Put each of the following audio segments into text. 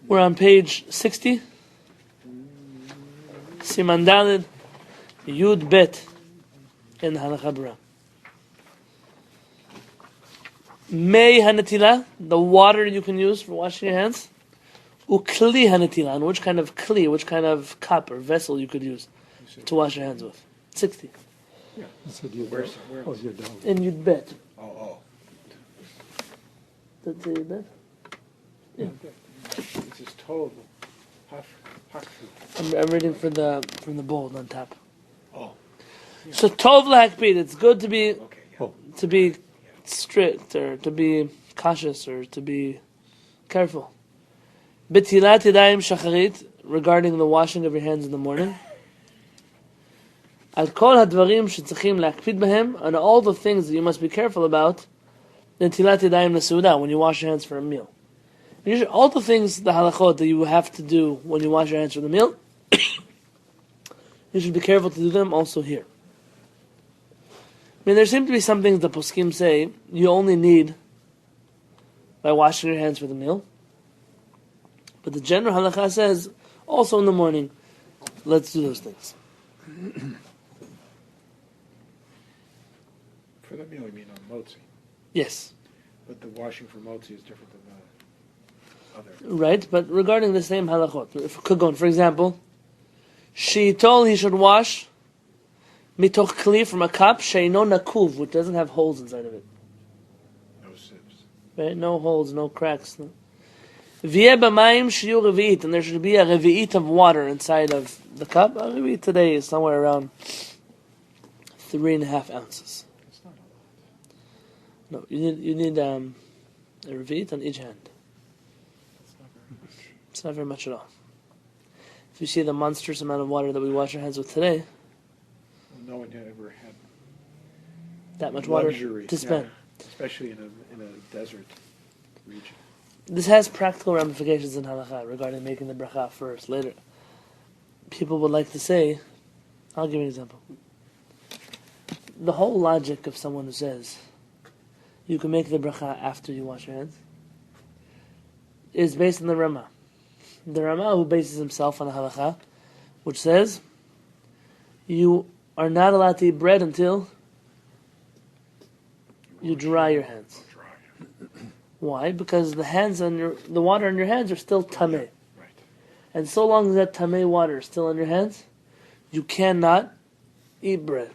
We're on page 60. Siman Dalet, Yud Bet in the Halakha Bra. Mei hanetila, the water you can use for washing your hands. Ukli hanetila, and which kind of kli, which kind of cup or vessel you could use to wash your hands with. 60. Yeah. Where? Oh, you're down. In Yud Bet. Oh. That's Yud Bet? Yeah. This is total. I'm reading from the bold on top. Oh. Yeah. So tov lahakpid. It's good to be Okay, yeah. Strict or to be cautious or to be careful. Betilat yadayim shacharit, regarding the washing of your hands in the morning. Al kol hadvarim shetzachim lahakpid behem, and all the things that you must be careful about. Betilat yadayim leseudah, when you wash your hands for a meal. Usually, all the things, the halachot that you have to do when you wash your hands for the meal, you should be careful to do them also here. I mean, there seem to be some things the poskim say you only need by washing your hands for the meal. But the general halakha says, also in the morning, let's do those things. For the meal, you mean on motzi? Yes. But the washing for motzi is different than the other. Right, but regarding the same halachot, if Kagon, for example, she told he should wash mitoch kli, from a cup, sheino nakuv, which doesn't have holes inside of it. No sieves. Right? No holes, no cracks. V'yeh b'mayim shiur revi'it, and there should be a revi'it of water inside of the cup. A revi'it today is somewhere around 3.5 ounces. It's not a lot. No, you need a revi'it on each hand. It's not very much. It's not very much at all. If you see the monstrous amount of water that we wash our hands with today, No one had ever had that much water luxury, to spend. yeah, especially in a desert region. This has practical ramifications in halakha regarding making the bracha first, later. People would like to say, I'll give you an example. The whole logic of someone who says you can make the bracha after you wash your hands is based on the Rama. The Rama, who bases himself on the halakha, which says you are not allowed to eat bread until you dry your hands. Why? Because the hands on the water on your hands are still tameh. Right. And so long as that tameh water is still on your hands, you cannot eat bread.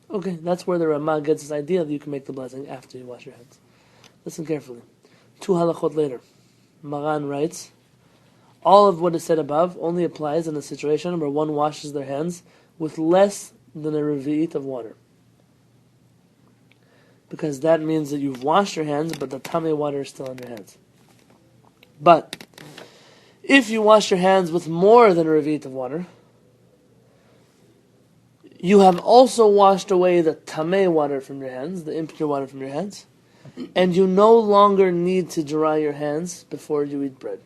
Okay, that's where the Ramah gets his idea that you can make the blessing after you wash your hands. Listen carefully. 2 halachot later, Maran writes, all of what is said above only applies in a situation where one washes their hands with less than a revi'it of water. Because that means that you've washed your hands, but the tameh water is still on your hands. But if you wash your hands with more than a revi'it of water, you have also washed away the tameh water from your hands, the impure water from your hands, and you no longer need to dry your hands before you eat bread.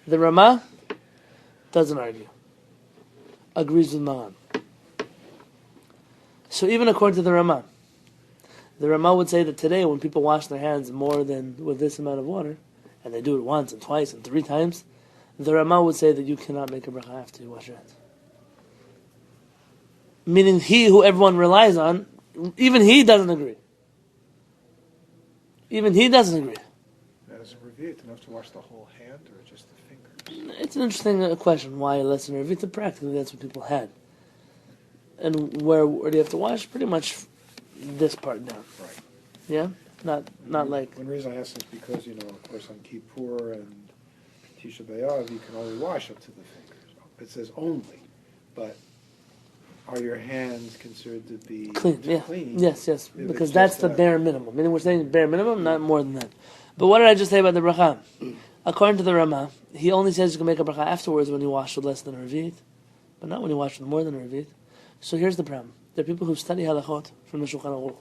The Ramah doesn't argue. Agrees with Maran. So even according to the Ramah would say that today when people wash their hands more than with this amount of water, and they do it once and twice and 3 times, the Ramah would say that you cannot make a bracha after you wash your hands. Meaning he who everyone relies on, even he doesn't agree. Even he doesn't agree. Now, is a revi'it enough to wash the whole hand or just the fingers? It's an interesting question. Why less than a revi'it? Practically, that's what people had. And where do you have to wash? Pretty much this part down. Right. Yeah? Not like... One reason I ask is because, of course, on Kippur and Tisha B'Av, you can only wash up to the fingers. It says only, but are your hands considered to be clean? Yeah. Clean? Yes, because that's the bare minimum. Meaning we're saying bare minimum, not more than that. But what did I just say about the bracha? According to the Ramah, he only says you can make a bracha afterwards when you wash with less than a revi'it, but not when you wash with more than a revi'it. So here's the problem. There are people who study halachot from the Shulchan Aruch,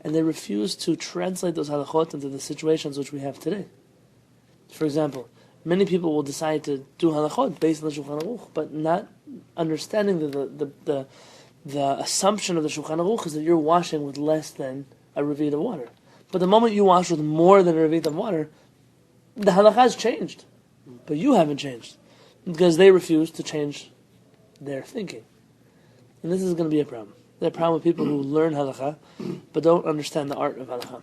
and they refuse to translate those halachot into the situations which we have today. For example, many people will decide to do halachot based on the Shulchan Aruch, but not understanding the assumption of the Shulchan Aruch is that you're washing with less than a revi'it of water. But the moment you wash with more than a revi'it of water, The halakha has changed, but you haven't changed because they refuse to change their thinking. And this is going to be a problem. There's a problem with people who learn halakha but don't understand the art of halakha.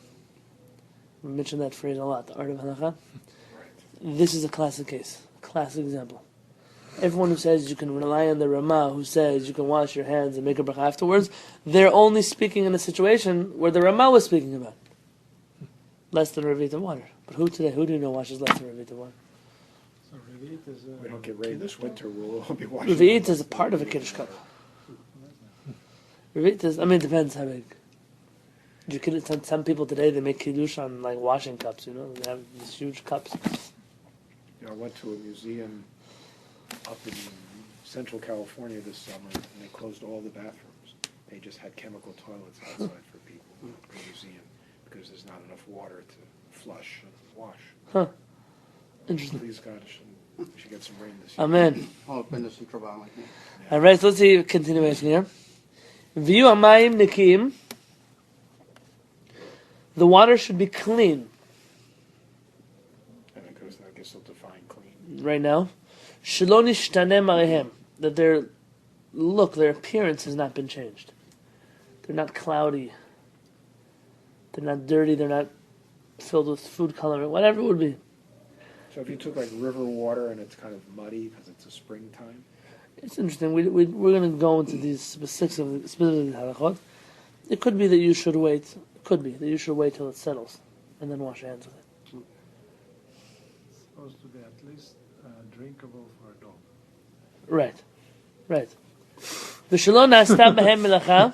We mentioned that phrase a lot, the art of halakha. This is a classic case, a classic example. Everyone who says you can rely on the Ramah, who says you can wash your hands and make a bracha afterwards, they're only speaking in a situation where the Ramah was speaking about. Less than a revit of water. But who do you know washes less than a revit of water? So revit is We don't get rain this winter, we'll all be washing. Revit is a part of a Kiddush cup. Revit is, it depends how big. Some people today, they make Kiddush on like washing cups, They have these huge cups. I went to a museum up in Central California this summer, and they closed all the bathrooms. They just had chemical toilets outside for people in the museum because there's not enough water to flush and wash. Huh. Interesting. Please God, we should get some rain this year. Amen. Yeah. All right, so let's see continuation here. V'yu hamayim nekiim. The water should be clean. And it goes, I guess they'll define clean. Right now. Shelo nishtaneh marehem. That their appearance has not been changed. They're not cloudy. They're not dirty. They're not filled with food coloring. Whatever it would be. So if you took like river water and it's kind of muddy because it's a springtime. It's interesting. We're going to go into these specifics of the halachot. It could be that you should wait. It could be that you should wait till it settles and then wash your hands with it. It's supposed to be at least drinkable for a dog. Right. V'shelo na'asta b'hem melacha,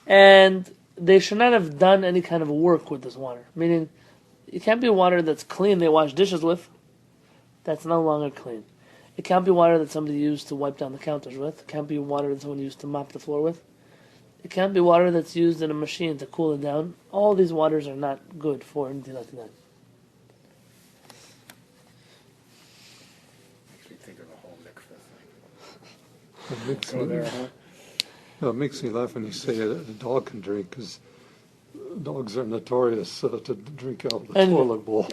and they should not have done any kind of work with this water. Meaning, it can't be water that's clean they wash dishes with. That's no longer clean. It can't be water that somebody used to wipe down the counters with. It can't be water that someone used to mop the floor with. It can't be water that's used in a machine to cool it down. All these waters are not good for Netilat Yadayim. Makes me think of the whole mikveh thing. Go there, huh? It makes me laugh when you say a dog can drink, because dogs are notorious to drink out of the toilet bowl.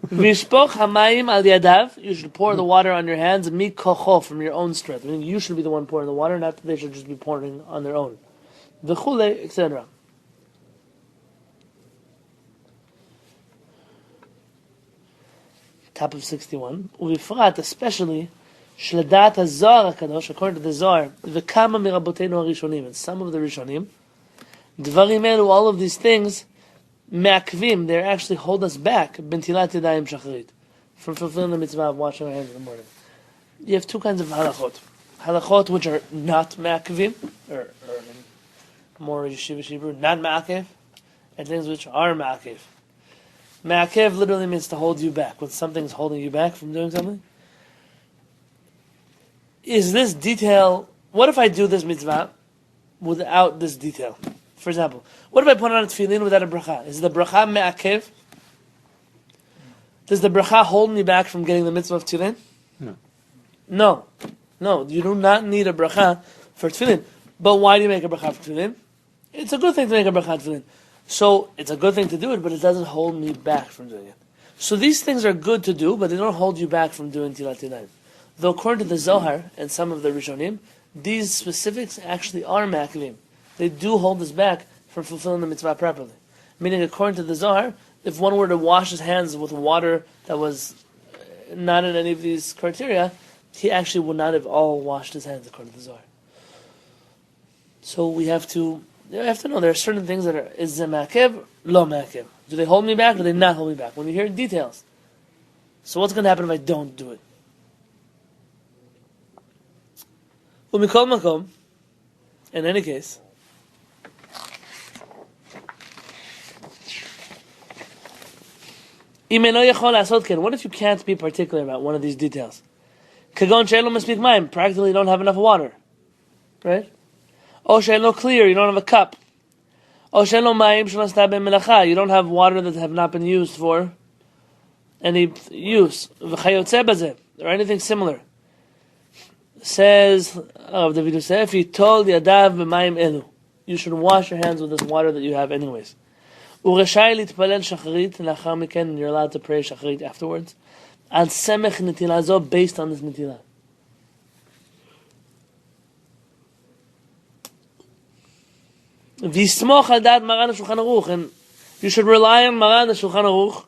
Vishpoch hamayim al yadav. You should pour the water on your hands, mi kocho, from your own strength. Meaning you should be the one pouring the water, not that they should just be pouring on their own. V'chule, etc. Top of 61. Uvifrat, especially, shledat hazar hakadosh, according to the Zohar, v'kama mirabotenu harishonim, and some of the Rishonim, dvarim elu, all of these things, me'akvim, they actually hold us back, b'ntilat yadayim shacharit, from fulfilling the mitzvah of washing our hands in the morning. You have two kinds of halachot. Halachot which are not me'akvim, or more yeshivish Hebrew, not me'akev, and things which are me'akev. Me'akev literally means to hold you back. When something's holding you back from doing something. Is this detail, what if I do this mitzvah without this detail? For example, what if I put on a tefillin without a bracha? Is the bracha me'akev? Does the bracha hold me back from getting the mitzvah of tefillin? No. No, you do not need a bracha for tefillin. But why do you make a bracha for tefillin? It's a good thing to make a bracha for tefillin. So it's a good thing to do it, but it doesn't hold me back from doing it. So these things are good to do, but they don't hold you back from doing Tilat Yadayim. Though according to the Zohar and some of the Rishonim, these specifics actually are ma'akvim. They do hold us back from fulfilling the mitzvah properly. Meaning, according to the Zohar, if one were to wash his hands with water that was not in any of these criteria, he actually would not have all washed his hands according to the Zohar. So we have to know there are certain things that are, is it ma'akev, lo ma'akev. Do they hold me back or do they not hold me back? When you hear details. So what's going to happen if I don't do it? Umikol makom, in any case, what if you can't be particular about one of these details? Kagon she'elo mespeak mayim, practically you don't have enough water. Right? O she'elo clear, you don't have a cup. O she'elo mayim she'nasta b'melacha, you don't have water that have not been used for any use. V'chayotze bazeh, or anything similar. Says of David Yosef, he told Yadav b'mayim elu, you should wash your hands with this water that you have anyways. ורשאי להתפלל שחרית, לאחר מכן you're allowed to pray שחרית afterwards, על סמך נטילה זו, based on this נטילה. ויסמוך על דעת מרן השולחן ערוך, and you should rely on מרן השולחן ערוך,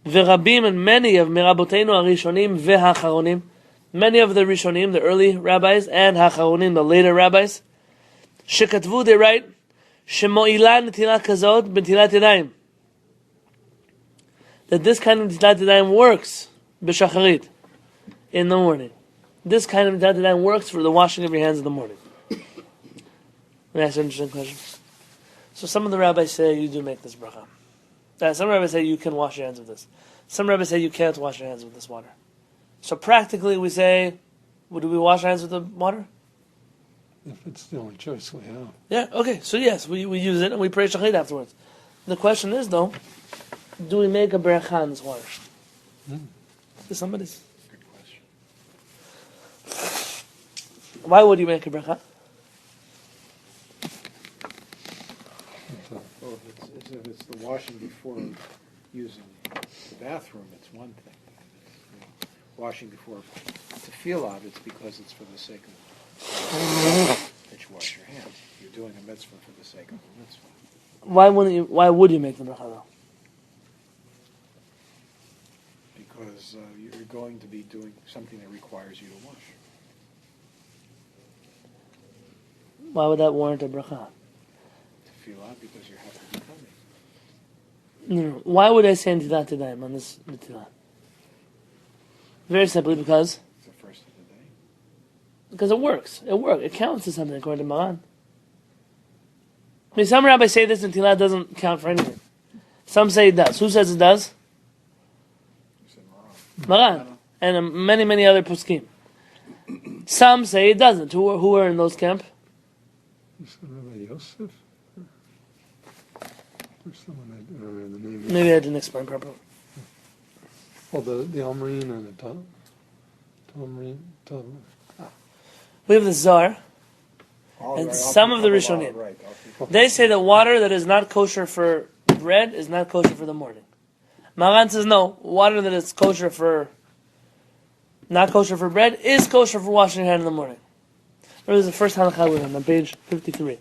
ורבים and many of מרבותינו הראשונים והאחרונים, many of the ראשונים, the early rabbis, and האחרונים, the later rabbis, שכתבו, they write, שמועילה נטילה כזאת בנטילת ידיים. That this kind of נטילת ידיים works בשחרית, in the morning. This kind of נטילת ידיים works for the washing of your hands in the morning. Let me ask you an interesting question. So some of the rabbis say you do make this bracha. Some rabbis say you can wash your hands with this. Some rabbis say you can't wash your hands with this water. So practically we say, do we wash our hands with the water? If it's the only choice we have. Yeah, okay. So yes, we use it and we pray shachrit afterwards. The question is though, do we make a bracha on this water? Somebody's. Good question. Why would you make a bracha? Well, if it's the washing before using the bathroom, it's one thing. If it's, washing before tefillah, it's because it's for the sake of that you wash your hands. You're doing a mitzvah for the sake of the mitzvah. Why would you make the bracha though? Because you're going to be doing something that requires you to wash. Why would that warrant a bracha? Tefillah, because you have to be coming. No. Why would I say netilat yadayim on this netilah? Very simply because It's the first of the day. it works. It counts as something according to Maran. I mean, some rabbis say this netilah doesn't count for anything. Some say it does. Who says it does? You said Maran. Maran and many, many other poskim. Some say it doesn't. Who are in those camp? You said Rabbi Yosef? There's someone I don't remember the name. Maybe I didn't explain properly. Oh, the Omrim and the Tomrim. We have the Zar. All And right, some I'll of the pick up a lot, Rishonim. right, I'll pick They say that water that is not kosher for bread is not kosher for the morning. Maran says no. Water that is kosher for not kosher for bread is kosher for washing your hand in the morning. This is the first halakha we have on page 53.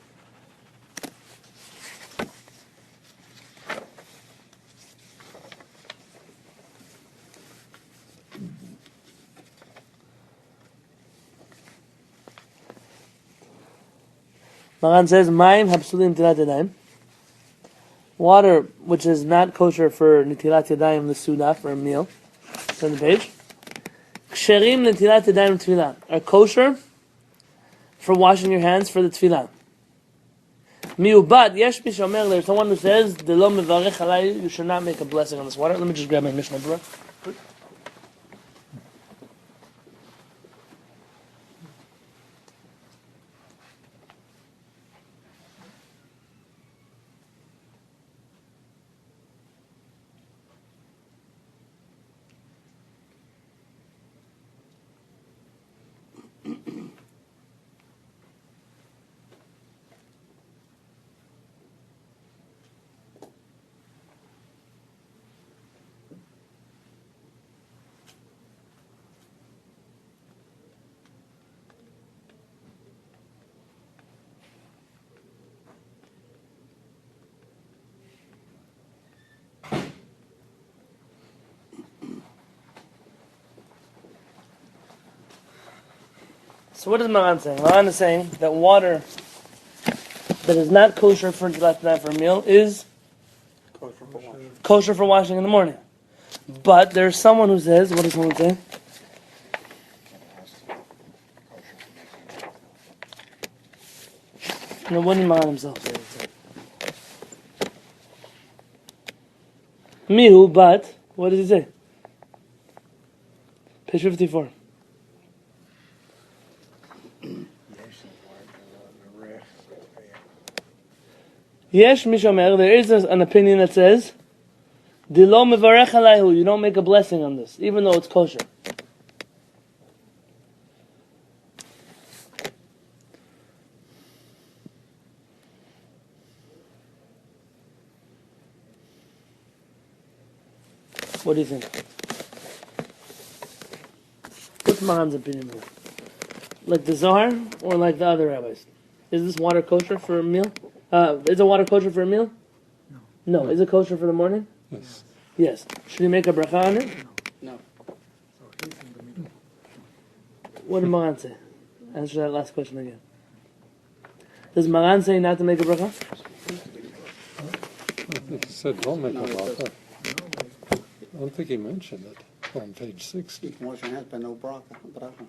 Maran says, "Mayim hapsulim netilat yadayim." Water which is not kosher for netilat yadayim, the suda for a meal. It's on the page. Ksherim netilat yadayim tefillah are kosher for washing your hands for the tefillah. Miubat yesh mishomer. There's someone who says, "Delo mevarech alai." You should not make a blessing on this water. Let me just grab my Mishnah Berurah. So what is Maran saying? Maran is saying that water that is not kosher for netilat yadayim for a meal is kosher for washing in the morning. But there's someone who says, what does someone say? No, what did Maran himself say? Mihu, but, what does he say? Page 54. Yesh mishomer, there is an opinion that says, Dilo mevarech alayhu, you don't make a blessing on this, even though it's kosher. What do you think? What's Maran's opinion here? Like the Zohar or like the other rabbis? Is this water kosher for a meal? Is it water kosher for a meal? No. Is it kosher for the morning? Yes. Yes. Should he make a bracha on it? No. So he's in the middle. What did Maran say? Answer that last question again. Does Maran say not to make a bracha? I think he said don't make a bracha. I don't think he mentioned it on page 60. You can wash your hands, but no bracha, correct?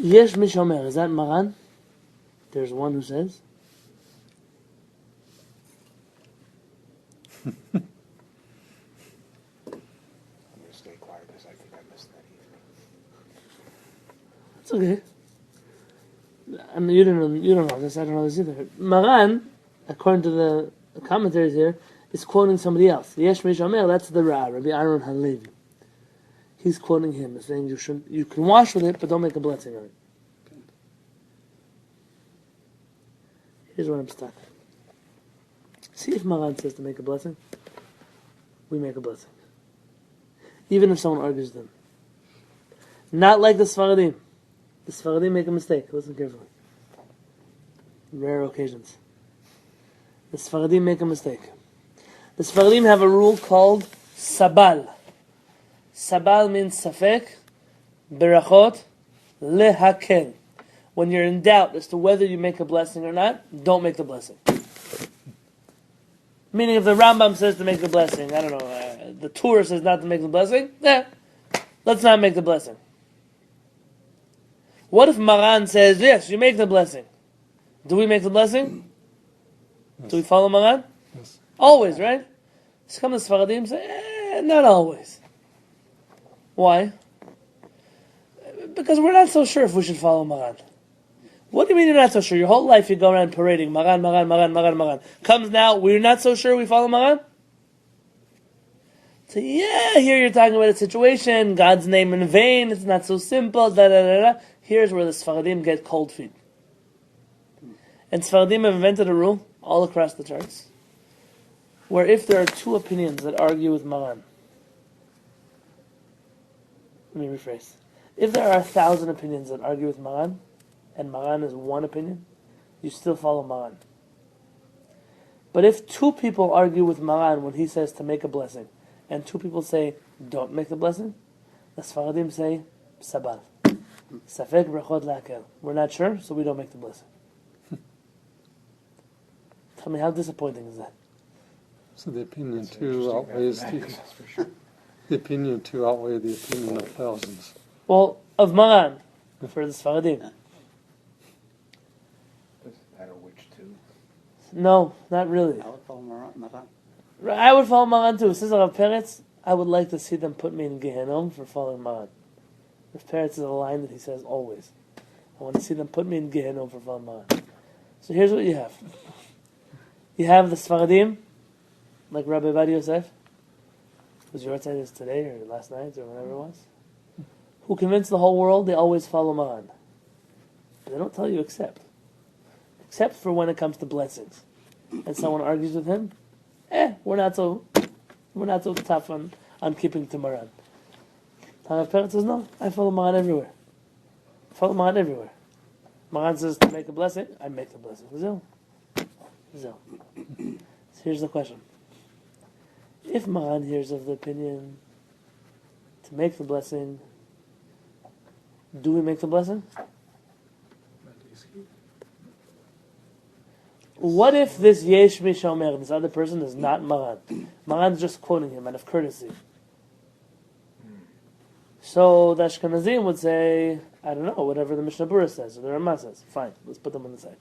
Yesh mishomer. Is that Maran? There's one who says. I'm going to stay quiet because I think I missed that either. It's okay. I mean, you don't know this. I don't know this either. Maran, according to the commentaries here, is quoting somebody else. Yesh mishomer. That's the Rabbi Aaron Halevy. He's quoting him, saying you can wash with it, but don't make a blessing on it. Here's where I'm stuck. See if Maran says to make a blessing, we make a blessing. Even if someone argues with them. Not like the Sephardim. The Sephardim make a mistake. Listen carefully. Rare occasions. The Sephardim make a mistake. The Sephardim have a rule called Sabal. Sabal means Safek, Berachot, Lehakel. When you're in doubt as to whether you make a blessing or not, don't make the blessing. Meaning if the Rambam says to make the blessing, I don't know, the Torah says not to make the blessing, let's not make the blessing. What if Maran says, yes, you make the blessing? Do we make the blessing? Yes. Do we follow Maran? Yes. Always, right? So come the Sephardim and say, not always. Why? Because we're not so sure if we should follow Maran. What do you mean you're not so sure? Your whole life you go around parading Maran, Maran, Maran, Maran, Maran. Comes now, we're not so sure we follow Maran? So yeah, here you're talking about a situation, God's name in vain, it's not so simple, da da da da. Here's where the Sephardim get cold feet. And Sephardim have invented a rule, all across the charts, where if there are two opinions that argue with Maran, let me rephrase. If there are 1,000 opinions that argue with Maran, and Maran is one opinion, you still follow Maran. But if two people argue with Maran when he says to make a blessing, and two people say, don't make the blessing, the Sephardim say, Sabal. Safek brachot la'akel. We're not sure, so we don't make the blessing. Tell me, how disappointing is that? So the opinion two outweighs the opinion two outweigh the opinion of thousands. Well, of Maran, for the Sephardim. That or which two? No, not really. I would follow Maran. I would follow Maran too. Says Rav Peretz, I would like to see them put me in Gehenom for following Maran. Rav Peretz is a line that he says always. I want to see them put me in Gehenom for following Maran. So here's what you have. You have the Sephardim, like Rabbi Badi Yosef, whose your is today or last night or whatever it was, who convinced the whole world they always follow Maran. But they don't tell you except for when it comes to blessings. And someone argues with him, we're not so tough on keeping to Maran. Rav Peretz says, no, I follow Maran everywhere. Maran says to make a blessing, I make the blessing. So here's the question. If Maran hears of the opinion to make the blessing, do we make the blessing? What if this Yesh Mishomer, this other person, is not Maran? Maran's just quoting him out of courtesy. So the Ashkenazim would say, I don't know, whatever the Mishnah Berurah says, or the Ramah says. Fine, let's put them on the side.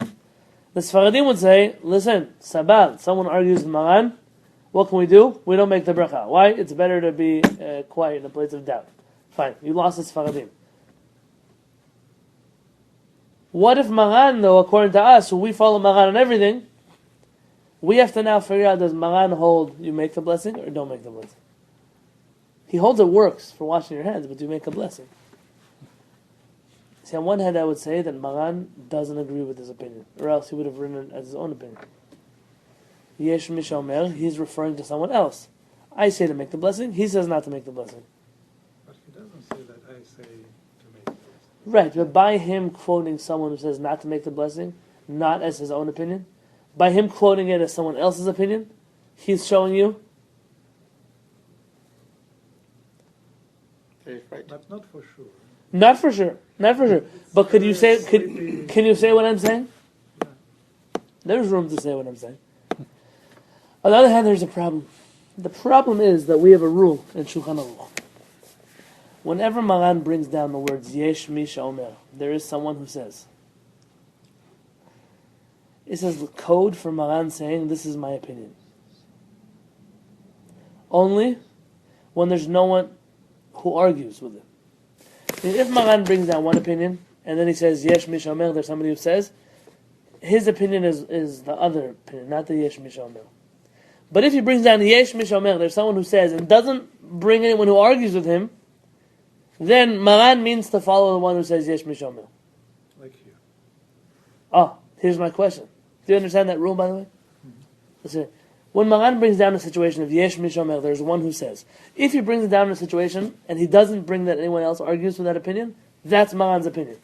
The Sephardim would say, listen, Sabal, someone argues with Maran, what can we do? We don't make the bracha. Why? It's better to be quiet in a place of doubt. Fine, you lost the Sephardim. What if Maran, though, according to us, who we follow Maran on everything, we have to now figure out, does Maran hold you make the blessing or don't make the blessing? He holds it works for washing your hands, but do you make a blessing? See, on one hand, I would say that Maran doesn't agree with his opinion, or else he would have written it as his own opinion. Yesh Mishomer, he's referring to someone else. I say to make the blessing, he says not to make the blessing. But he doesn't say that I say to make it. Right, but by him quoting someone who says not to make the blessing, not as his own opinion, by him quoting it as someone else's opinion, he's showing you. Right. But not for sure. Not for sure. But could you say? Can you say what I'm saying? There's room to say what I'm saying. On the other hand, there's a problem. The problem is that we have a rule in Shulchan Aruch. Whenever Maran brings down the words Yesh Mi She'omer, there is someone who says. It says the code for Maran saying this is my opinion. Only when there's no one who argues with it. If Maran brings down one opinion and then he says Yesh Mi She'omer, there's somebody who says his opinion is the other opinion, not the Yesh Mi She'omer. But if he brings down Yesh Mi She'omer, there's someone who says and doesn't bring anyone who argues with him, then Maran means to follow the one who says Yesh Mi She'omer. Like here. Oh, here's my question. Do you understand that rule, by the way? Let's see. When Maran brings down a situation of Yesh Mi She'omer, there's one who says. If he brings down a situation and he doesn't bring that anyone else argues with that opinion, that's Maran's opinion.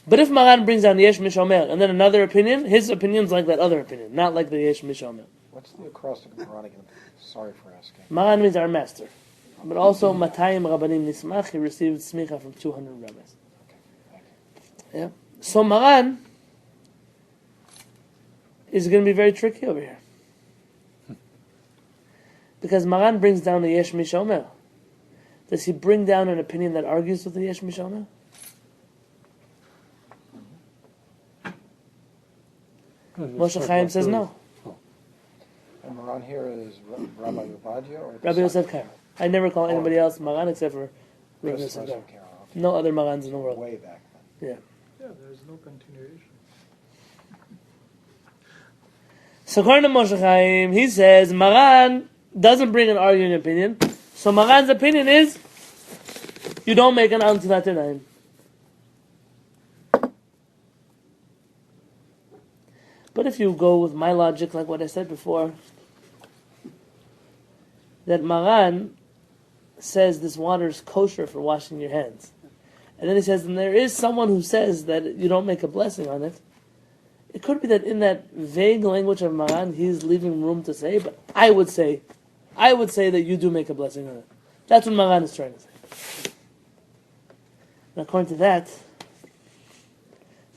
But if Maran brings down Yesh Mi She'omer and then another opinion, his opinion's like that other opinion, not like the Yesh Mi She'omer. What's the acrostic of Maran again? Sorry for asking. Maran means our master. But also, Matayim Rabbanim Nismach, he received smicha from 200 rabbis. Yeah. So Maran is going to be very tricky over here. Because Maran brings down the Yesh Mi She'omer. Does he bring down an opinion that argues with the Yesh Mi She'omer? Moshe Chaim says no. And Maran here is Rabbi Ovadia or Rabbi Yosef Karo. I never call anybody else Maran except for Rabbi Yosef Yosef Karo. Karo, okay. No other Marans in the world. Way back then. Yeah. Yeah, there is no continuation. So according to Moshe Chaim, he says Maran doesn't bring an arguing opinion. So Maran's opinion is you don't make an Antilat Einayim. But if you go with my logic, like what I said before, that Maran says this water is kosher for washing your hands. And then he says, and there is someone who says that you don't make a blessing on it. It could be that in that vague language of Maran, he's leaving room to say, but I would say that you do make a blessing on it. That's what Maran is trying to say. And according to that,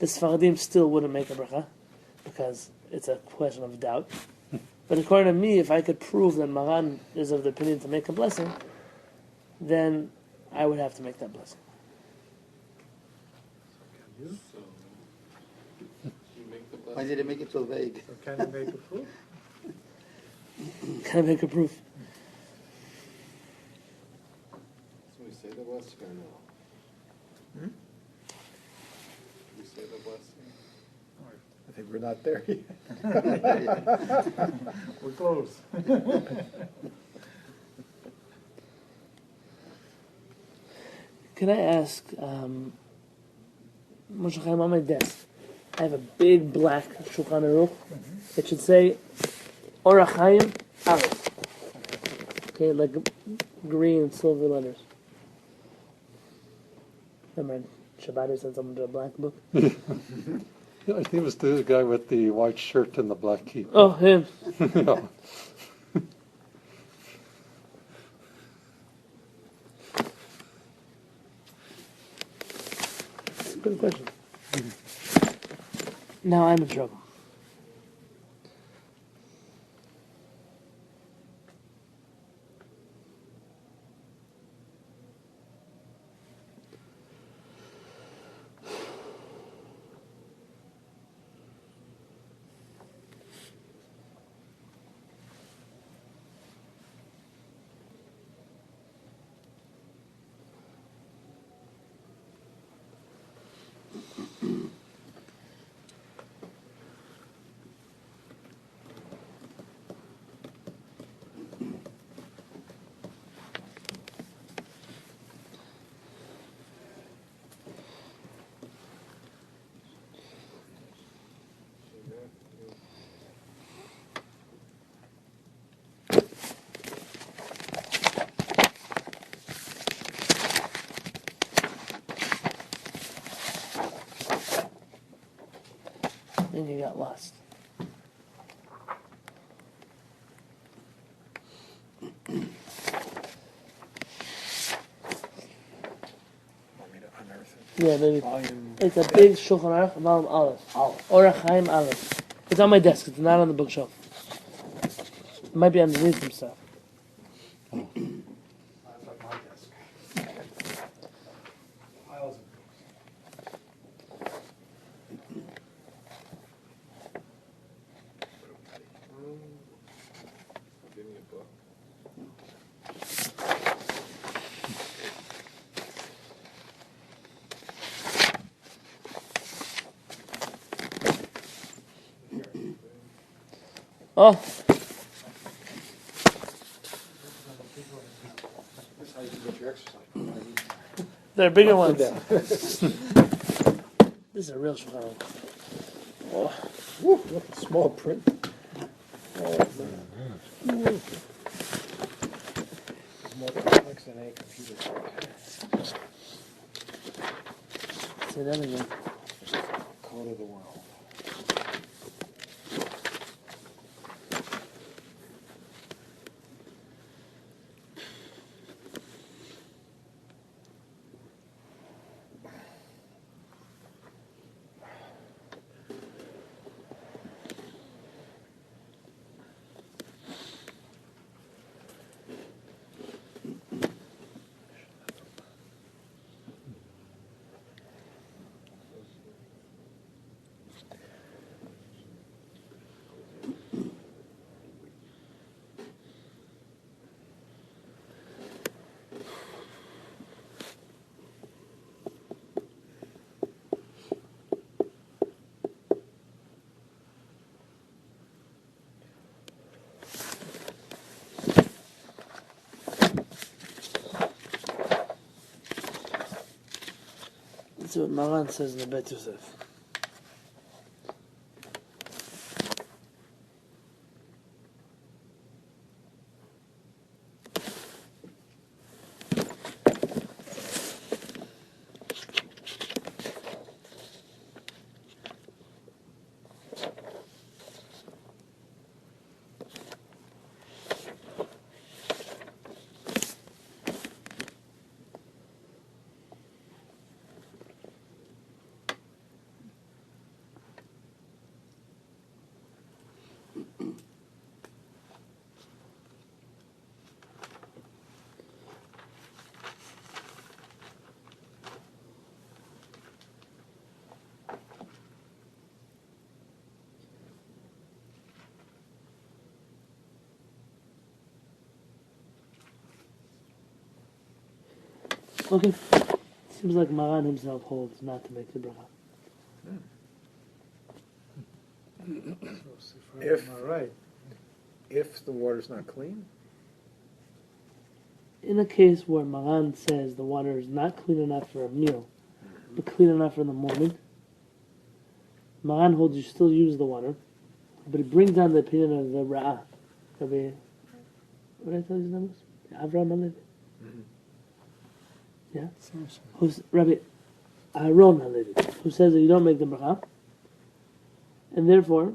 the Sephardim still wouldn't make a bracha, because it's a question of doubt. But according to me, if I could prove that Maran is of the opinion to make a blessing, then I would have to make that blessing. Can you? Why did it make it so vague? So can you make a proof? Can I make a proof? So we say the blessing or no? Hmm? We say the blessing. I think we're not there yet. We're close. Can I ask, Moshe Chaim, on my desk, I have a big black Shulchan Aruch. It should say Orach Chaim Aruch. Okay, like green and silver letters. Never mind. Shabbat sent someone to a black book. I think it was the guy with the white shirt and the black cape. Oh, him. Yeah. Good question. Now I'm in trouble. and you got lost. Want me to unearth it? Yeah, maybe. Volume. It's a big Shulchan Aruch, volume Aleph. Aruch Siman Aleph. It's on my desk. It's not on the bookshelf. It might be underneath some stuff. That's like my desk. Piles of Give me a book. Oh, This is how you can get your exercise. there are bigger ones. This is a real Shulchan Aruch. Oh, Woo, look at small print. It's more complex than a computer. say that again. Code of the world. Let's see what Maran says in the Bet Yosef. Okay. Seems like Maran himself holds not to make the bracha. If- Am I right? If the water's not clean, In a case where Maran says the water is not clean enough for a meal, but clean enough for the morning, Maran holds you still use the water, but he brings down the opinion of the Ra'ah. Rabbi, what did I tell you his name was? Avraham Halevy. Yeah? Who's Rabbi Aaron Halevy, who says that you don't make the bracha, and therefore,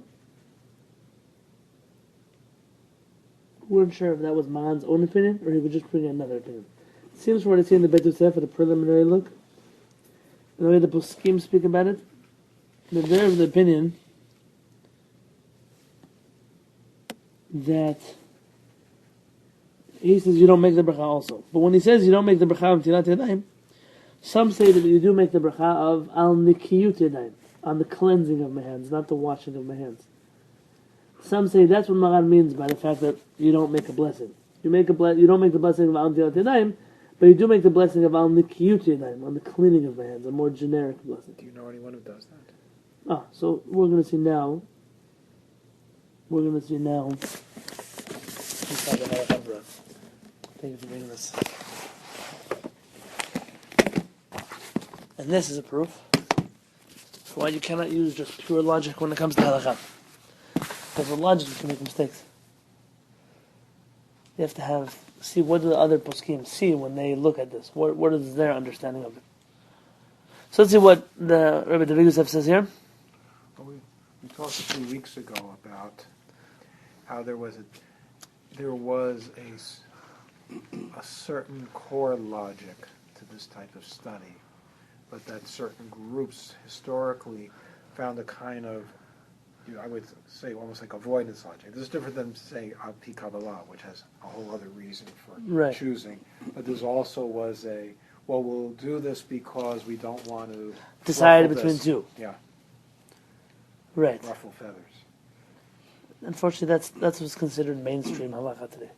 we weren't sure if that was Maran's own opinion or he was just bringing another opinion. It seems from what I see in the Bet Yosef at a preliminary look, and the way the poskim speak about it, that they're of the opinion that he says you don't make the bracha also. But when he says you don't make the bracha of Tilat Yadayim, some say that you do make the bracha of Al Nikiyut Yadayim, on the cleansing of my hands, not the washing of my hands. Some say that's what Maran means by the fact that you don't make a blessing. You don't make the blessing of Al Tilat Yadayim, but you do make the blessing of Al Nikiyut Yadayim, on the cleaning of my hands, a more generic blessing. do you know anyone who does that? So we're going to see now. Thank you for bringing this. And this is a proof for why you cannot use just pure logic when it comes to halakha. Because with logic you can make mistakes. You have to see what do the other poskim see when they look at this. What is their understanding of it? So let's see what the Rabbi David Yosef says here. talked a few weeks ago about how there was a certain core logic to this type of study, but that certain groups historically found a kind of, I would say almost like avoidance logic. This is different than, say, Pi Kabbalah, which has a whole other reason for choosing. But there's also was we'll do this because we don't want to decide between two. Yeah. Right. Ruffle feathers. Unfortunately, that's what's considered mainstream halakha today.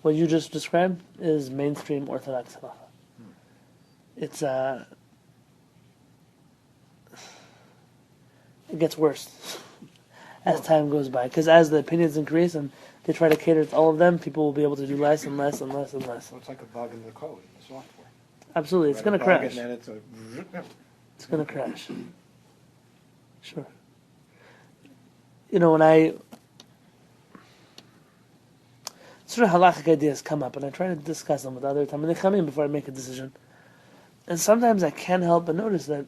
What you just described is mainstream Orthodox halakha. It's it gets worse as time goes by, because as the opinions increase and they try to cater to all of them, people will be able to do less and less and less and less. So it's like a bug in the code, in the software. Absolutely, it's going to Bug crash. And then It's going to crash. Sure. When sort of halachic ideas come up, and I try to discuss them with other time, and they come in before I make a decision. And sometimes I can't help but notice that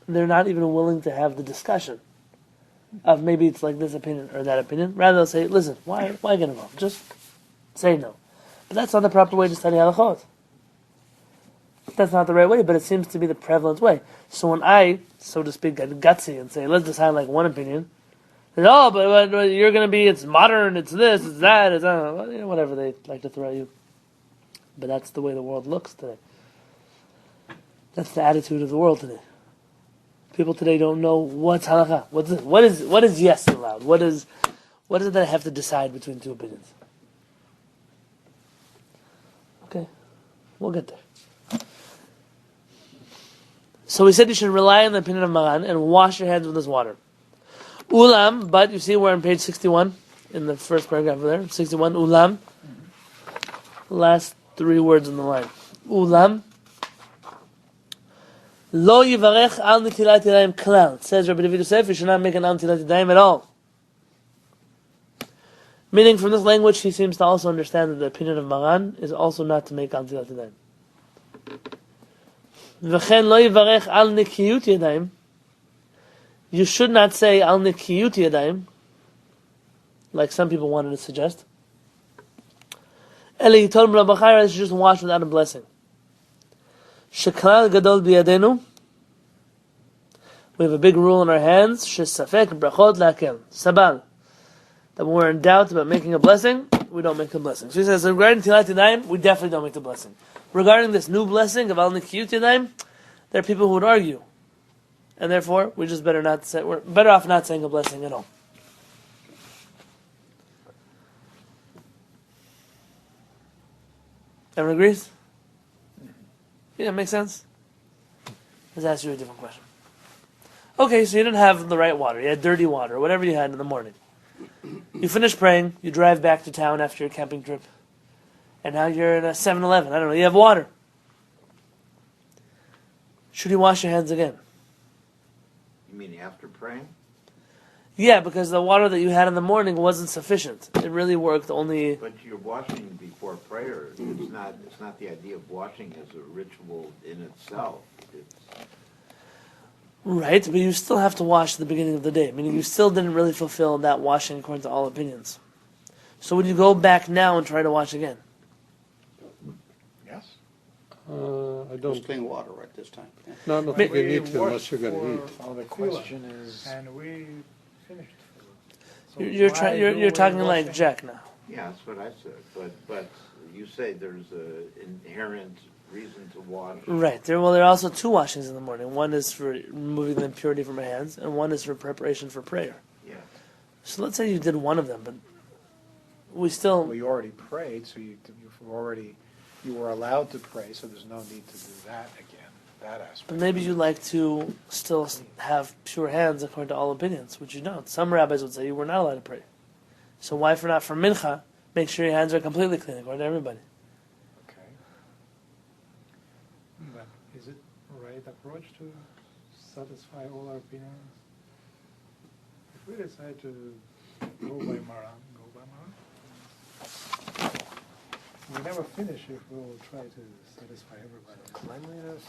they're not even willing to have the discussion of maybe it's like this opinion or that opinion. Rather, they'll say, listen, why get involved? Just say no. But that's not the proper way to study halachot. That's not the right way, but it seems to be the prevalent way. So when I, so to speak, get gutsy and say, let's decide like one opinion, but you're going to be, it's modern, it's this, it's that, it's whatever they like to throw at you. But that's the way the world looks today. That's the attitude of the world today. People today don't know what's halakha. What is yes allowed? What is it that I have to decide between two opinions? Okay, we'll get there. So we said you should rely on the opinion of Maran and wash your hands with this water. Ulam, but you see we're on page 61 in the first paragraph there. 61, ulam. Last three words in the line. Ulam. Lo yivarech al netilat yadayim klal. Says Rabbi David Yosef, you should not make an al netilat yadayim at all. Meaning from this language, he seems to also understand that the opinion of Maran is also not to make al netilat yadayim. V'chen lo yivarech al nikiyut yadayim. You should not say al nikiyut yadayim, like some people wanted to suggest. Eli told Rabbi Chayra, you should just wash without a blessing. Sheklal gadol biyadenu. We have a big rule in our hands. Shesafek brachot lakel. Sabal. That when we're in doubt about making a blessing, we don't make the blessing. So he says, regarding tilat yadayim, we definitely don't make the blessing. Regarding this new blessing of al nikiyut yadayim, there are people who would argue. And therefore, we're better off not saying a blessing at all. Everyone agrees? Yeah, makes sense? Let's ask you a different question. Okay, so you didn't have the right water. You had dirty water, whatever you had in the morning. You finish praying, you drive back to town after your camping trip, and now you're in a 7-Eleven. I don't know, you have water. Should you wash your hands again? You mean after praying? Yeah, because the water that you had in the morning wasn't sufficient. It really worked only... But you're washing before prayer. It's not the idea of washing as a ritual in itself. Right, but you still have to wash at the beginning of the day, meaning you still didn't really fulfill that washing according to all opinions. So would you go back now and try to wash again? Yes. I Just don't. clean water right this time. Yeah. No, I don't think you need to unless you're going to eat. Well, the question is, And we finished food. So You're why do we talking wash like it? Jack now. Yeah, that's what I said. But you say there's an inherent reason to wash. Right. There are also two washings in the morning. One is for removing the impurity from your hands, and one is for preparation for prayer. Yeah. So let's say you did one of them, but we still... well, you already prayed, so you were allowed to pray, so there's no need to do that again, that aspect. But maybe you like to still have pure hands according to all opinions, which you don't. Some rabbis would say you were not allowed to pray. So why, for not for mincha, make sure your hands are completely clean according to everybody? Okay. But is it right approach to satisfy all our opinions? If we decide to go by Maran, go by Maran. We never finish if we will try to satisfy everybody. Cleanliness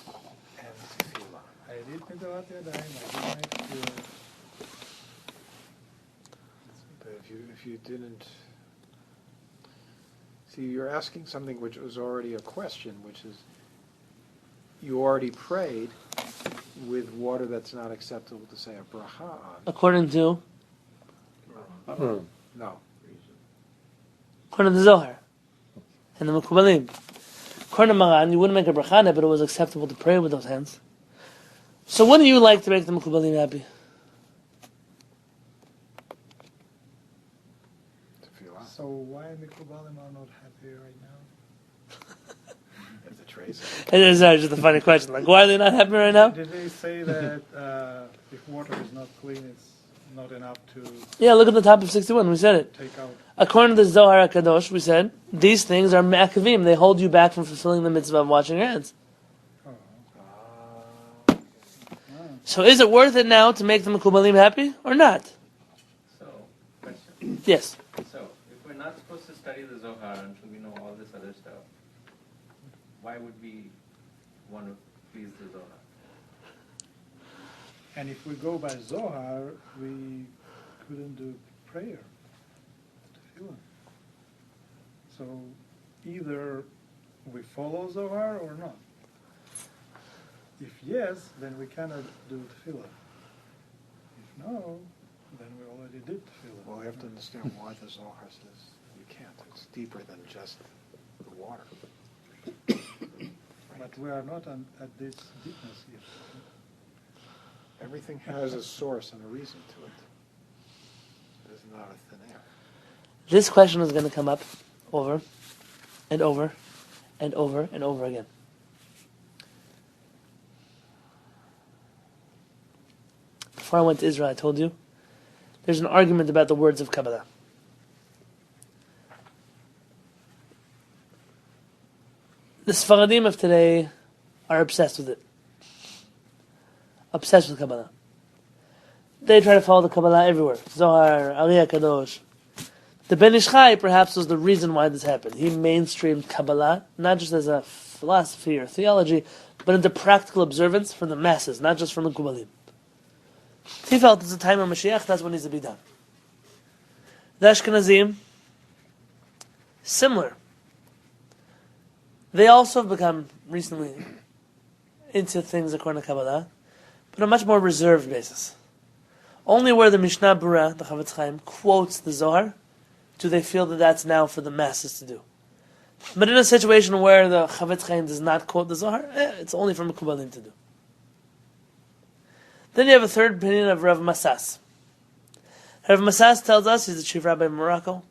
and tefillah. I did Netilat Yadayim, I did make if you didn't... See, you're asking something which was already a question, which is, you already prayed with water that's not acceptable to say a bracha on. According to No. according to the Zohar and the Mekubalim. According to Maran, you wouldn't make a bracha on it, but it was acceptable to pray with those hands. So wouldn't you like to make the Mekubalim happy? So why Mikubalim are not happy right now? If the trays... And it's just a funny question. Like, why are they not happy right now? Did they say that if water is not clean, it's not enough to Yeah, look at the top of 61. We said it. take out? According to the Zohar HaKadosh, we said, these things are ma'akavim. They hold you back from fulfilling the mitzvah of washing your hands. So is it worth it now to make the Mekubalim happy or not? So, question. Yes. So, if we're not supposed to study the Zohar until we know all this other stuff, why would we want to please the Zohar? And if we go by Zohar, we couldn't do prayer. Tefillah. So either we follow Zohar or not. If yes, then we cannot do tefillah. If no, then we already did tefillah. Well, we have to understand why the Zohar says you can't. It's deeper than just the water. But we are not at this deepness yet. Everything has a source and a reason to it. It is not a thin air. This question is going to come up over and over and over and over again. Before I went to Israel, I told you, there's an argument about the words of Kabbalah. The Sephardim of today are obsessed with it. Obsessed with Kabbalah. They try to follow the Kabbalah everywhere. Zohar, Ari HaKadosh. The Ben Ish Chai perhaps was the reason why this happened. He mainstreamed Kabbalah, not just as a philosophy or theology, but into practical observance for the masses, not just for the Mekubalim. He felt it's a time of Mashiach, that's what needs to be done. The Ashkenazim, similar. They also have become recently into things according to Kabbalah, but on a much more reserved basis. Only where the Mishnah Berurah, the Chavetz Chaim, quotes the Zohar, do they feel that that's now for the masses to do. But in a situation where the Chavetz Chaim does not quote the Zohar, it's only for Mekubalim to do. Then you have a third opinion of Rav Masas. Rav Masas tells us, he's the chief rabbi in Morocco,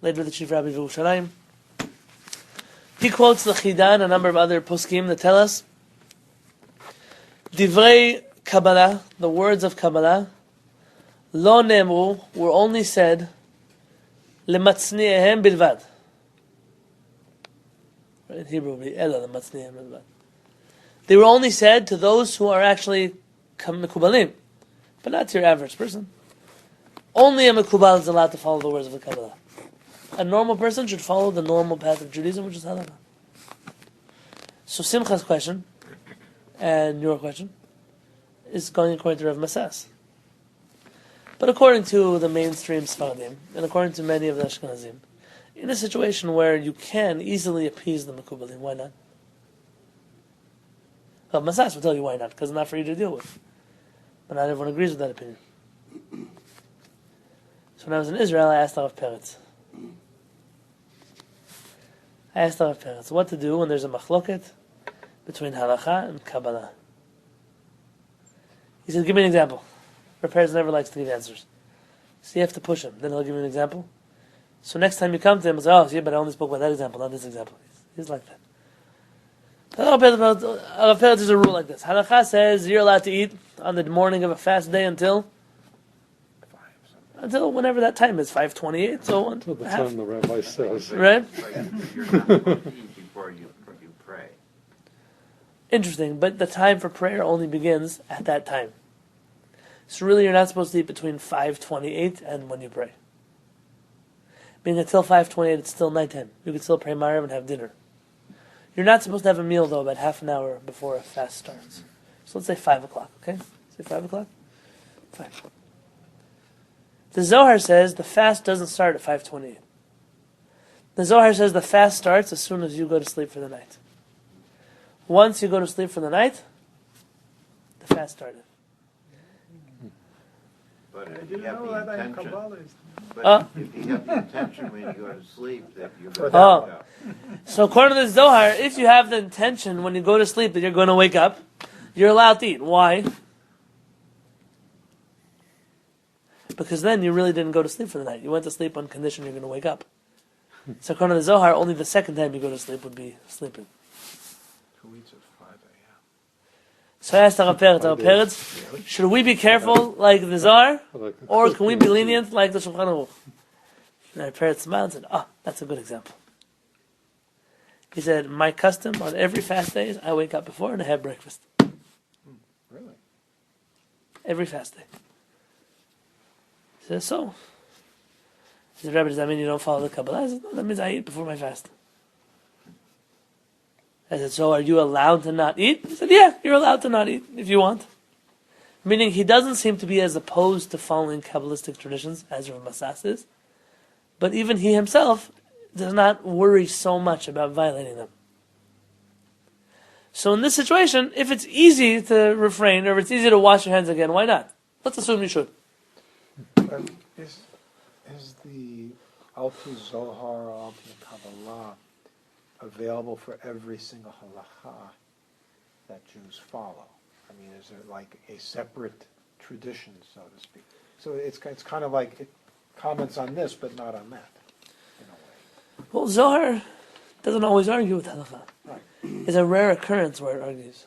later the chief rabbi of Yerushalayim. He quotes the Chidah and a number of other poskim that tell us, Divrei Kabbalah, the words of Kabbalah, Lo Nemru, were only said, Lematzni'ehem bilvad. In Hebrew, Ela Lematzni'ehem bilvad. They were only said to those who are actually Mekubalim, but not to your average person. Only a Mekubal is allowed to follow the words of the Kabbalah. A normal person should follow the normal path of Judaism, which is halakha. So Simcha's question, and your question, is going according to Rav Masas. But according to the mainstream Sephardim, and according to many of the Ashkenazim, in a situation where you can easily appease the Mekubalim, why not? Rav Masas will tell you why not, because it's not for you to deal with. But not everyone agrees with that opinion. So when I was in Israel, I asked Rav Peretz. What to do when there's a machloket between halakha and Kabbalah. He said, give me an example. Rav Peretz never likes to give answers. So you have to push him. Then he'll give you an example. So next time you come to him, he'll say, oh, yeah, but I only spoke about that example, not this example. He's like that. Rav Peretz is a rule like this. Halakha says you're allowed to eat on the morning of a fast day until whenever that time is, 5:28. So Until the time the rabbi says. Right? You're not supposed to eat before you pray. Interesting, but the time for prayer only begins at that time. So really, you're not supposed to eat between 5:28 and when you pray. Meaning until 5:28, it's still nighttime. You can still pray Maariv and have dinner. You're not supposed to have a meal, though, about half an hour before a fast starts. So let's say 5 o'clock, okay? Say 5 o'clock? Fine. The Zohar says the fast doesn't start at 5:28. The Zohar says the fast starts as soon as you go to sleep for the night. Once you go to sleep for the night, the fast started. But I if you didn't have know the that I'm intention, Kabbalist. but if you have the intention when you go to sleep that you're going to Oh. wake up. So according to the Zohar, if you have the intention when you go to sleep that you're going to wake up, you're allowed to eat. Why? Because then you really didn't go to sleep for the night. You went to sleep on condition you're going to wake up. So according to the Zohar, only the second time you go to sleep would be sleeping. Who eats at 5 a.m.? So I asked Rabbi Peretz, should we be careful like the Zohar, or can we be lenient like the Shulchan Aruch? And Rabbi Peretz smiled and said, that's a good example. He said, my custom on every fast day is I wake up before and I have breakfast. Really? Every fast day. He says, so? He said, Rabbi, does that mean you don't follow the Kabbalah? I said, no, that means I eat before my fast. I said, so are you allowed to not eat? He said, yeah, you're allowed to not eat if you want. Meaning he doesn't seem to be as opposed to following Kabbalistic traditions as Rav Masas is. But even he himself does not worry so much about violating them. So in this situation, if it's easy to refrain, or if it's easy to wash your hands again, why not? Let's assume you should. Is the Alpi Zohar or Alpi Kabbalah available for every single halacha that Jews follow? I mean, is there like a separate tradition, so to speak? So it's kind of like it comments on this, but not on that, in a way. Well, Zohar doesn't always argue with halakha. Right. It's a rare occurrence where it argues.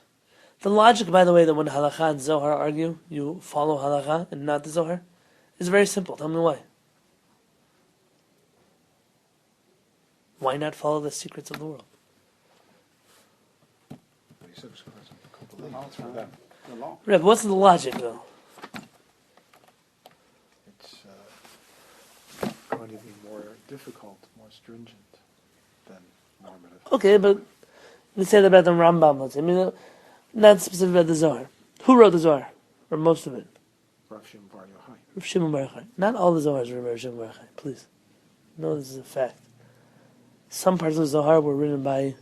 The logic, by the way, that when halakha and Zohar argue, you follow halakha and not the Zohar, is very simple. Tell me why. Why not follow the secrets of the world? He said it's because of the Kabbalah, it's for them. The law. Reb, what's the logic, though? It's going to be more difficult, more stringent than normative. Okay, but we say that about the Rambam, let's say. I mean, not specific about the Zohar. Who wrote the Zohar? Or most of it? Rav Shimon Bar Yochai. Rav Shimon Bar Yochai. Not all the Zohars were Rav Shimon Bar Yochai, please. No, this is a fact. Some parts of the Zohar were written by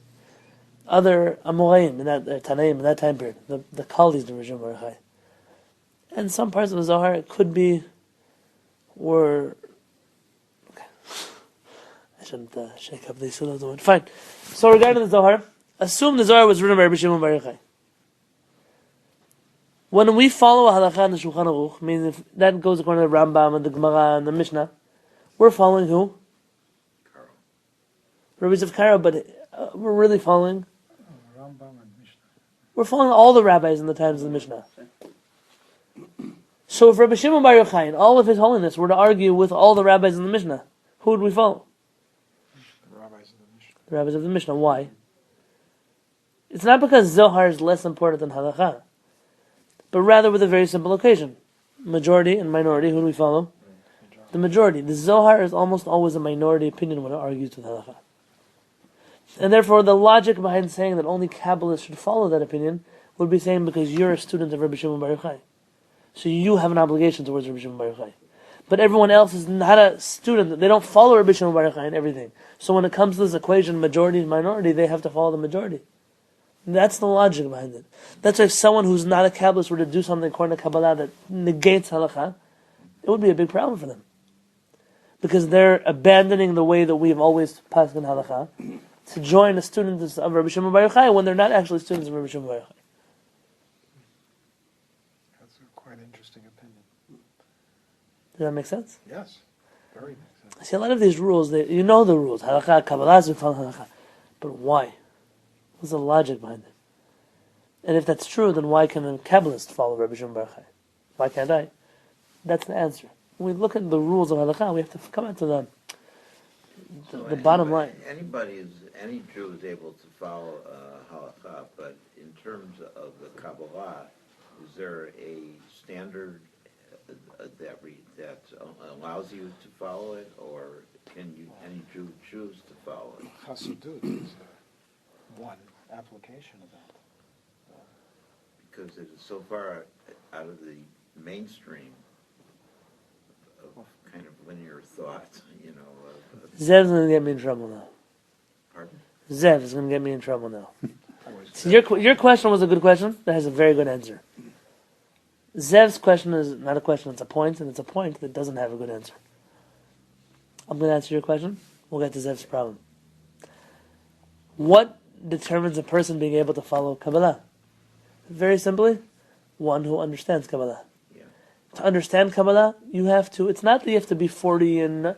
other Amoraim in that Tanaim in that time period. The Kallis of Rav Shimon Bar Yochai. And some parts of the Zohar it could be were. Okay. I shouldn't shake up these of the one. Fine. So regarding the Zohar, assume the Zohar was written by Rabbi Shimon Bar Yochai. When we follow a halakha in the Shulchan Aruch, means if that goes according to the Rambam and the Gemara and the Mishnah, we're following who? Rabbis of Cairo, but we're really following. Rambam and Mishnah. We're following all the rabbis in the times of the Mishnah. So if Rabbi Shimon Bar Yochai and all of His Holiness were to argue with all the rabbis in the Mishnah, who would we follow? The rabbis of the Mishnah. The rabbis of the Mishnah. Why? It's not because Zohar is less important than halakha, but rather with a very simple occasion. Majority and minority, who do we follow? The majority. The Zohar is almost always a minority opinion when it argues with halakha. And therefore, the logic behind saying that only Kabbalists should follow that opinion would be saying because you're a student of Rabbi Shimon Bar Yochai. So you have an obligation towards Rabbi Shimon Bar Yochai. But everyone else is not a student. They don't follow Rabbi Shimon Bar Yochai in everything. So when it comes to this equation, majority and minority, they have to follow the majority. That's the logic behind it. That's why if someone who's not a Kabbalist were to do something according to Kabbalah that negates halakha, it would be a big problem for them. Because they're abandoning the way that we've always passed in halakha to join the students of Rabbi Shimon Bar Yochai when they're not actually students of Rabbi Shimon Bar Yochai. That's a quite interesting opinion. Does that make sense? Yes, very makes sense. See, a lot of these rules, you know the rules. Halakha, Kabbalah, we follow halakha. But why? What's the logic behind it? And if that's true, then why can a Kabbalist follow Rabbi Shimon Bar Yochai? Why can't I? That's the answer. When we look at the rules of halakha, we have to come out to the bottom line. Any Jew is able to follow halakha, but in terms of the Kabbalah, is there a standard that allows you to follow it, or can any Jew choose to follow it? Chassidut is one application of that. Because it is so far out of the mainstream. linear thought, Zev's going to get me in trouble now. pardon? Zev is going to get me in trouble now. So your question was a good question that has a very good answer. Zev's question is not a question, it's a point, and it's a point that doesn't have a good answer. I'm going to answer your question. We'll get to Zev's problem. What determines a person being able to follow Kabbalah? Very simply, one who understands Kabbalah. Yeah. To understand Kabbalah, it's not that you have to be 40 and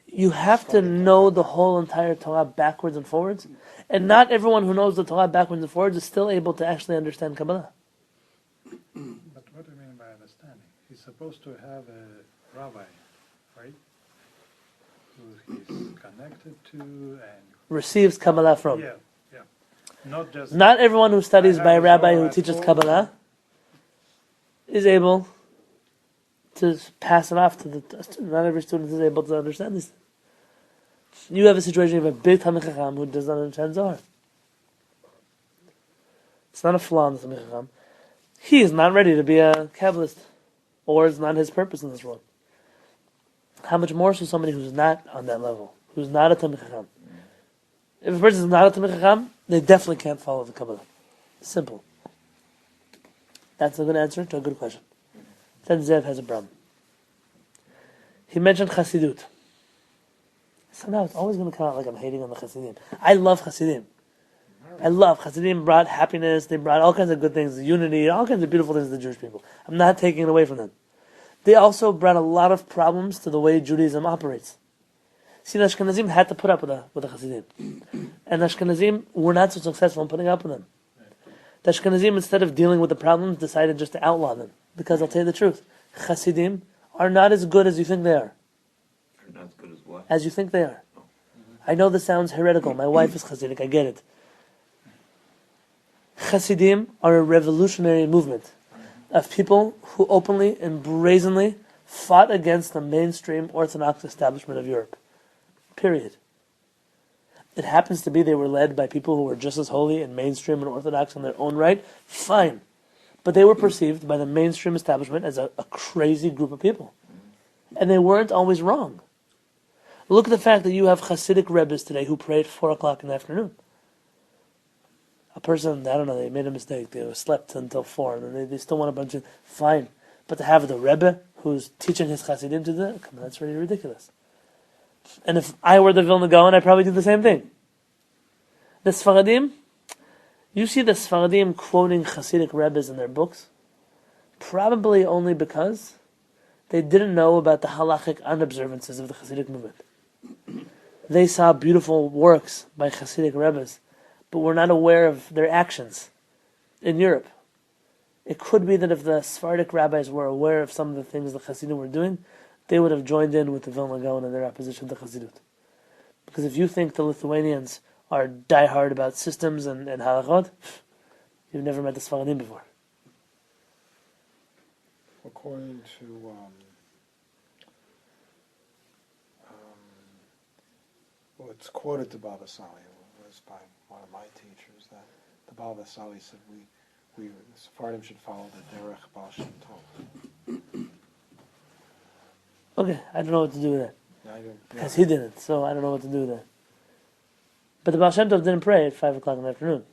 you have to know the whole entire Torah backwards and forwards. And not everyone who knows the Torah backwards and forwards is still able to actually understand Kabbalah. But what do you mean by understanding? He's supposed to have a rabbi, right? Who he's connected to and Receives Kabbalah from. yeah. Not just Not everyone who studies I by a have rabbi Zohar who at teaches home. Kabbalah is able to pass it off to the student. Not every student is able to understand this. You have a situation of a big Talmid Chacham who does not understand Zohar. It's not a flaw in the Talmid Chacham. He is not ready to be a Kabbalist, or it's not his purpose in this world. How much more so somebody who's not on that level, who's not a Talmid Chacham? If a person is not a Talmid Chacham, they definitely can't follow the Kabbalah. Simple. That's a good answer to a good question. Then Zev has a problem. He mentioned Chassidut. Somehow it's always going to come out like I'm hating on the Chassidim. I love Chassidim. I love Chassidim. Brought happiness. They brought all kinds of good things, unity, all kinds of beautiful things to the Jewish people. I'm not taking it away from them. They also brought a lot of problems to the way Judaism operates. See, the Ashkenazim had to put up with the Chassidim. And the Ashkenazim were not so successful in putting up with them. The Ashkenazim, instead of dealing with the problems, decided just to outlaw them. Because I'll tell you the truth, Chassidim are not as good as you think they are. Or not as good as what? As you think they are. I know this sounds heretical. My wife is Chassidic, I get it. Chassidim are a revolutionary movement of people who openly and brazenly fought against the mainstream Orthodox establishment of Europe. Period. It happens to be they were led by people who were just as holy and mainstream and Orthodox in their own right. Fine. But they were perceived by the mainstream establishment as a crazy group of people. And they weren't always wrong. Look at the fact that you have Hasidic Rebbes today who pray at 4 o'clock in the afternoon. A person, I don't know, they made a mistake. They slept until 4 and then they still want a bunch of... Fine. But to have the Rebbe who's teaching his Hasidim to do that, come on, that's really ridiculous. And if I were the Vilna Gaon, I'd probably do the same thing. The Sephardim, you see the Sephardim quoting Hasidic Rebbes in their books, probably only because they didn't know about the halachic unobservances of the Hasidic movement. They saw beautiful works by Hasidic Rebbes, but were not aware of their actions in Europe. It could be that if the Sephardic rabbis were aware of some of the things the Hasidim were doing, they would have joined in with the Vilna Gaon in their opposition to Chassidut. Because if you think the Lithuanians are diehard about systems and halachot, you've never met the Sephardim before. According to well, it's quoted to Baba Sali. It was by one of my teachers that the Baba Sali said we the Sephardim should follow the Derech Baal Shem Tov. Okay, I don't know what to do with that. Yeah, I don't- Because he didn't, so I don't know what to do with that. But the Baal Shem Tov didn't pray at 5 o'clock in the afternoon.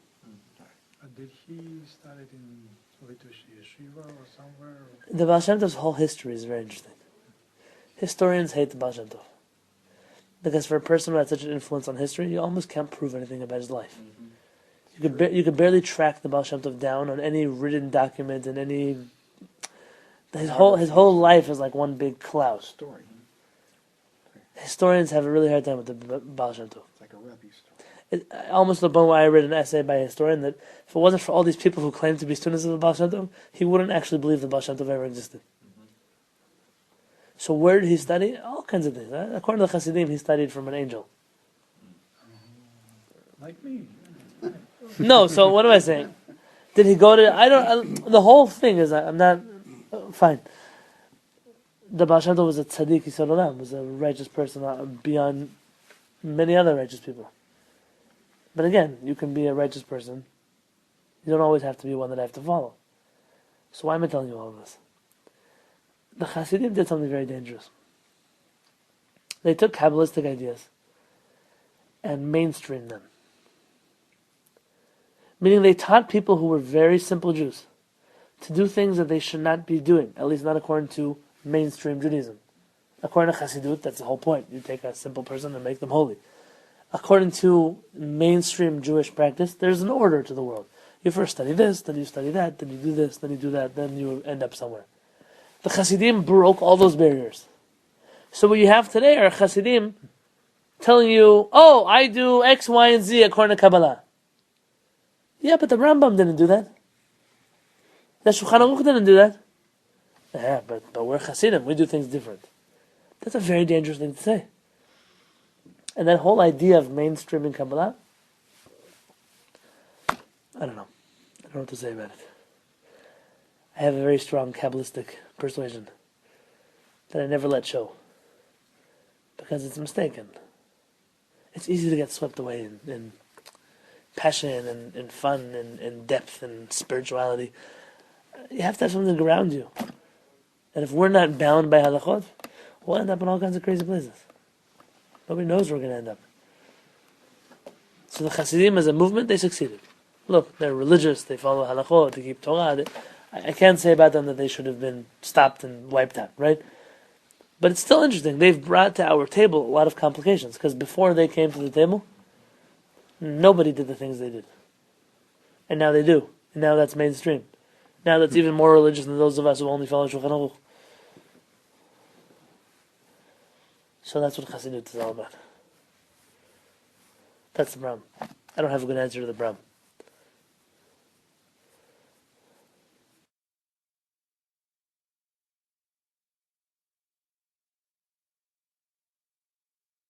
Did he study in Litush Yeshiva or somewhere? The Baal Shem Tov's whole history is very interesting. Historians hate the Baal Shem Tov. Because for a person who had such an influence on history, you almost can't prove anything about his life. You could barely track the Baal Shem Tov down on any written document and any... His whole life is like one big cloud. story. Historians have a really hard time with the Baal Shem Tov. It's like a Rebbe story. Almost to the point where I read an essay by a historian that if it wasn't for all these people who claimed to be students of the Baal Shem Tov, he wouldn't actually believe the Baal Shem Tov ever existed. So where did he study? All kinds of things. According to the Hasidim, he studied from an angel. Like me. No, so what am I saying? Did he go to... the whole thing is... I'm not... fine. The Baal Shem Tov was a tzaddik yisod olam, was a righteous person beyond many other righteous people. But again, you can be a righteous person. You don't always have to be one that I have to follow. So why am I telling you all of this? The Hasidim did something very dangerous. They took Kabbalistic ideas and mainstreamed them. Meaning they taught people who were very simple Jews to do things that they should not be doing, at least not according to mainstream Judaism. According to Chassidut, that's the whole point. You take a simple person and make them holy. According to mainstream Jewish practice, there's an order to the world. You first study this, then you study that, then you do this, then you do that, then you end up somewhere. The Chassidim broke all those barriers. So what you have today are Chassidim telling you, oh, I do X, Y, and Z according to Kabbalah. Yeah, but the Rambam didn't do that. The Shulchan Aruch didn't do that. Yeah, but we're Chassidim, we do things different. That's a very dangerous thing to say. And that whole idea of mainstreaming Kabbalah, I don't know. I don't know what to say about it. I have a very strong Kabbalistic persuasion that I never let show. Because it's mistaken. It's easy to get swept away in passion and fun and depth and spirituality. You have to have something to ground you. And if we're not bound by halachot, we'll end up in all kinds of crazy places. Nobody knows where we're going to end up. So the Hasidim as a movement, they succeeded. Look, they're religious, they follow halachot, they keep Torah. I can't say about them that they should have been stopped and wiped out, right? But it's still interesting. They've brought to our table a lot of complications, because before they came to the table, nobody did the things they did. And now they do. And now that's mainstream. Now that's even more religious than those of us who only follow Shulchan Aruch. So that's what Chassidut is all about. That's the problem. I don't have a good answer to the problem.